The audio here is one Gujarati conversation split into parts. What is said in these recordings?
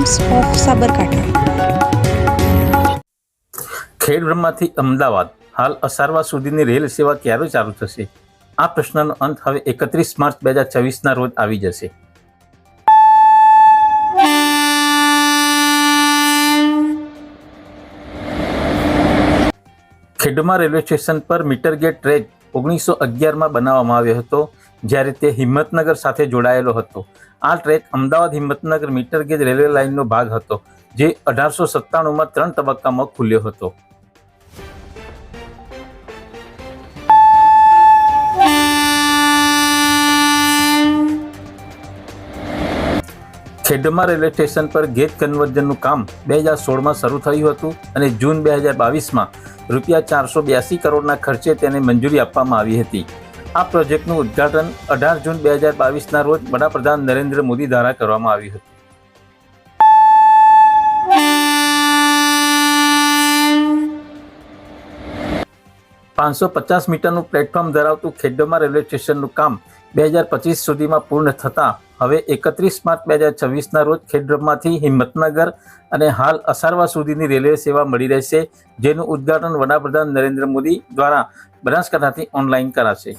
Times of Sabarkantha. ખેડબ્રહ્માથી અમદાવાદ હાલ અસારવા સુધીની રેલ સેવા ક્યારે ચાલુ થશે? આ પ્રશ્નનો અંત હવે 31 માર્ચ 2024ના રોજ આવી જશે। ખેડમાં રેલવે સ્ટેશન પર મીટર ગેજ ટ્રેક 1911માં બનાવવામાં આવ્યો હતો, જ્યારે તે હિંમતનગર સાથે જોડાયેલો હતો। આ track Ahmedabad Himmatnagar metre gauge railway લાઇનનો ભાગ હતો, જે 1897માં 3 તબક્કામાં ખુલ્યો હતો। ખેડમાં રેલવે સ્ટેશન પર ગેજ કન્વર્ઝનનું કામ 2016માં શરૂ થયું હતું અને જૂન 2022માં ₹482 કરોડના ખર્ચે તેને મંજૂરી આપવામાં આવી હતી। આ પ્રોજેક્ટનું ઉદ્ઘાટન 18 જૂન 2022ના રોજ વડાપ્રધાન નરેન્દ્ર મોદી દ્વારા કરવામાં આવ્યું હતું। 550 મીટરનું પ્લેટફોર્મ ધરાવતું ખેડમાં રેલવે સ્ટેશનનું કામ 2025 સુધીમાં પૂર્ણ થતાં હવે 31 માર્ચ 2026ના રોજ ખેડબ્રહ્માથી હિંમતનગર અને હાલ અસારવા સુધીની રેલવે સેવા મળી રહેશે, જેનું ઉદ્ઘાટન વડાપ્રધાન નરેન્દ્ર મોદી દ્વારા બનાસકાંઠાથી ઓનલાઈન કરાશે।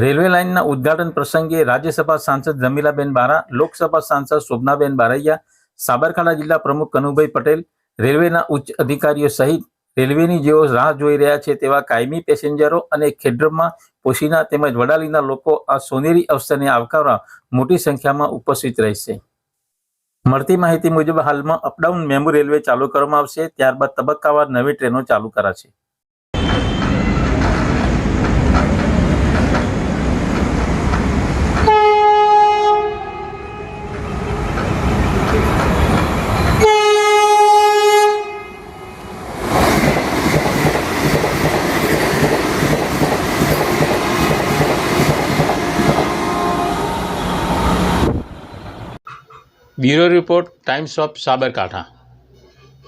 રેલવે લાઇનના ઉદ્ઘાટન પ્રસંગે રાજ્યસભા સાંસદ રમીલાબેન બારા, લોકસભા સાંસદ શોભનાબેન બારૈયા, સાબરકાંઠા જિલ્લા પ્રમુખ કનુભાઈ પટેલ, રેલવેના ઉચ્ચ અધિકારીઓ સહિત રેલવેની જેઓ રાહ જોઈ રહ્યા છે તેવા કાયમી પેસેન્જરો અને ખેડબ્રહ્મા, પોશીના તેમજ વડાલીના લોકો આ સોનેરી અવસરને આવકારવા મોટી સંખ્યામાં ઉપસ્થિત રહેશે। મળતી માહિતી મુજબ હાલમાં અપડાઉન મેમુ રેલવે ચાલુ કરવામાં આવશે, ત્યારબાદ તબક્કાવાર નવી ટ્રેનો ચાલુ કરાશે। Bureau report, times of Sabarkantha.